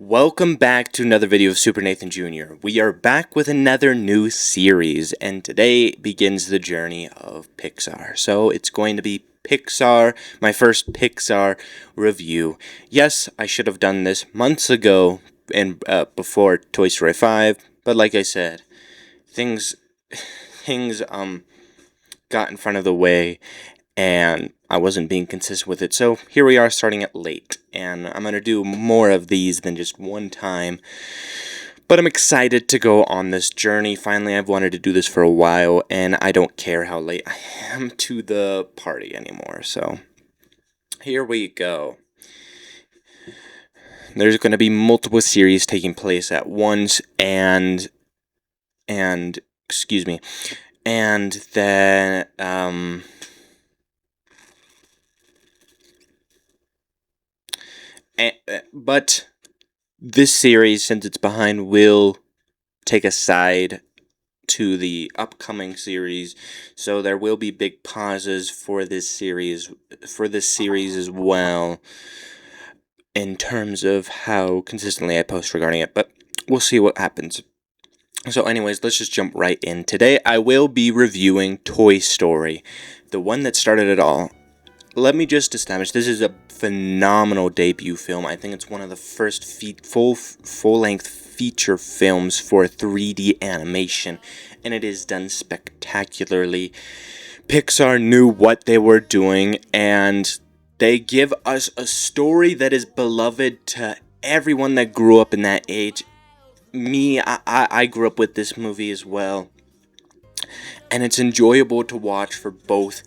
Welcome back to another video of Super Nathan Jr. We are back with another new series, and today begins the journey of Pixar. So it's going to be Pixar, my first Pixar review. Yes, I should have done this months ago and before Toy Story 5, but like I said, things got in front of the way, and I wasn't being consistent with it. So here we are starting it late, and I'm going to do more of these than just one time. But I'm excited to go on this journey. Finally, I've wanted to do this for a while, and I don't care how late I am to the party anymore. So here we go. There's going to be multiple series taking place at once, and excuse me, and then but this series, since it's behind, will take a side to the upcoming series, so there will be big pauses for this series as well, in terms of how consistently I post regarding it, but we'll see what happens. So anyways, let's just jump right in. Today I will be reviewing Toy Story, the one that started it all. Let me just establish, this is a phenomenal debut film. I think it's one of the first full-length feature films for 3D animation, and it is done spectacularly. Pixar knew what they were doing, and they give us a story that is beloved to everyone that grew up in that age. I grew up with this movie as well, and it's enjoyable to watch for both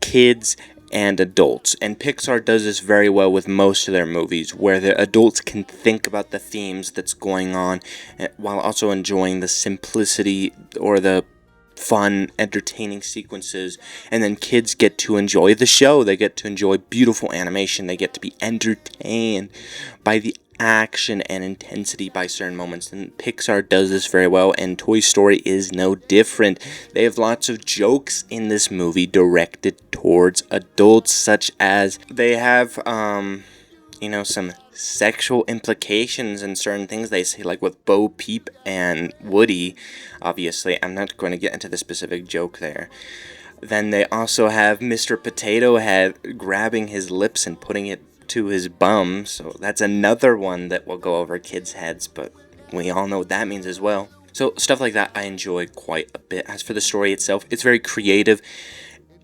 kids and adults, and Pixar does this very well with most of their movies, where the adults can think about the themes that's going on while also enjoying the simplicity or the fun, entertaining sequences, and then kids get to enjoy the show. They get to enjoy beautiful animation. They get to be entertained by the action and intensity by certain moments, and Pixar does this very well, and Toy Story is no different. They have lots of jokes in this movie directed towards adults, such as they have some sexual implications and certain things they say, like with Bo Peep and Woody. Obviously, I'm not going to get into the specific joke there. Then they also have Mr. Potato Head grabbing his lips and putting it to his bum, so that's another one that will go over kids' heads, but we all know what that means as well. So stuff like that I enjoy quite a bit. As for the story itself, it's very creative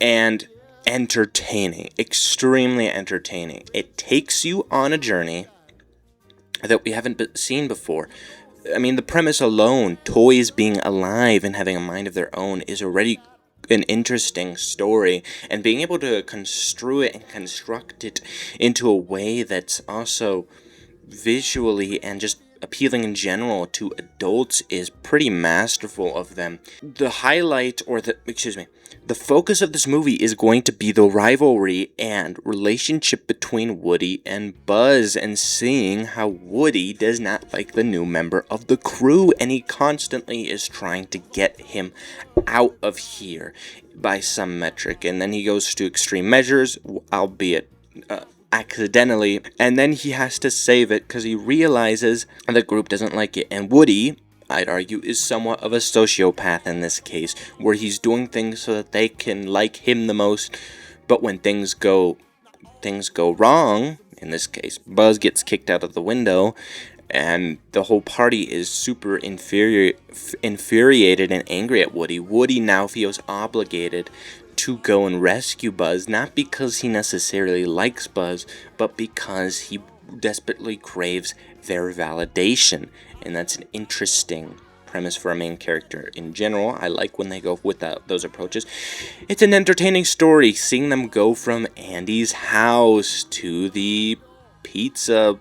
and entertaining, extremely entertaining. It takes you on a journey that we haven't seen before. I mean, the premise alone, toys being alive and having a mind of their own, is already an interesting story, and being able to construe it and construct it into a way that's also visually and just appealing in general to adults is pretty masterful of them. The focus of this movie is going to be the rivalry and relationship between Woody and Buzz, and seeing how Woody does not like the new member of the crew, and he constantly is trying to get him out of here by some metric, and then he goes to extreme measures, albeit accidentally, and then he has to save it because he realizes the group doesn't like it. And Woody, I'd argue, is somewhat of a sociopath in this case, where he's doing things so that they can like him the most, but when things go wrong, in this case Buzz gets kicked out of the window, and the whole party is super infuriated and angry at Woody. Woody now feels obligated to go and rescue Buzz, not because he necessarily likes Buzz, but because he desperately craves their validation. And that's an interesting premise for a main character in general. I like when they go with those approaches. It's an entertaining story, seeing them go from Andy's house to the pizza,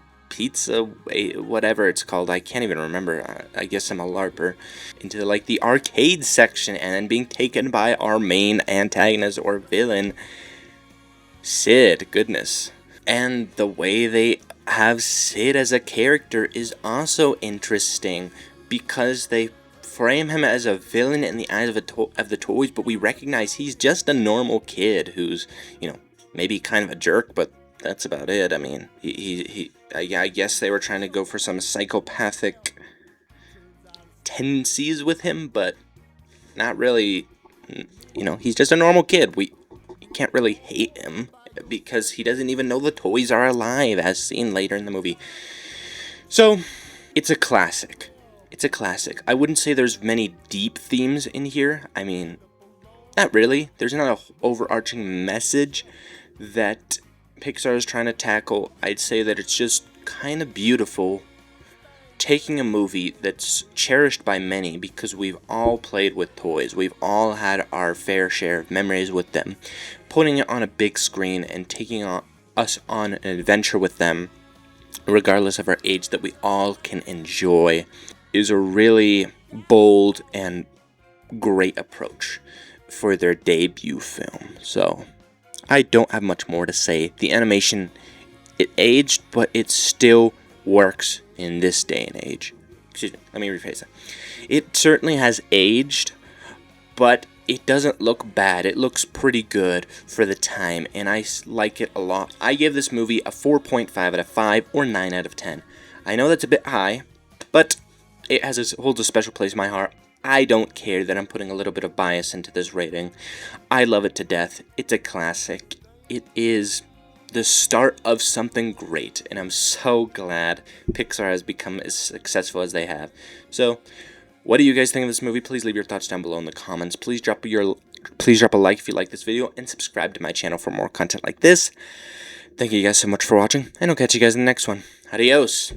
whatever it's called, I can't even remember, I guess I'm a LARPer, into like the arcade section, and then being taken by our main antagonist or villain, Sid. Goodness. And the way they have Sid as a character is also interesting, because they frame him as a villain in the eyes of the toys, but we recognize he's just a normal kid who's, maybe kind of a jerk, but that's about it. I mean, Yeah, I guess they were trying to go for some psychopathic tendencies with him, but not really. You know, he's just a normal kid. We can't really hate him because he doesn't even know the toys are alive, as seen later in the movie. So, it's a classic. It's a classic. I wouldn't say there's many deep themes in here. I mean, not really. There's not an overarching message that Pixar is trying to tackle. I'd say that it's just kind of beautiful taking a movie that's cherished by many because we've all played with toys, we've all had our fair share of memories with them, putting it on a big screen and taking us on an adventure with them, regardless of our age, that we all can enjoy, is a really bold and great approach for their debut film. So, I don't have much more to say. The animation, it aged, but it still works in this day and age. Excuse me, let me rephrase that. It certainly has aged, but it doesn't look bad. It looks pretty good for the time, and I like it a lot. I give this movie a 4.5 out of 5 or 9 out of 10. I know that's a bit high, but it holds a special place in my heart. I don't care that I'm putting a little bit of bias into this rating. I love it to death. It's a classic. It is the start of something great, and I'm so glad Pixar has become as successful as they have. So, what do you guys think of this movie? Please leave your thoughts down below in the comments. Please drop a like if you like this video, and subscribe to my channel for more content like this. Thank you guys so much for watching, and I'll catch you guys in the next one. Adios!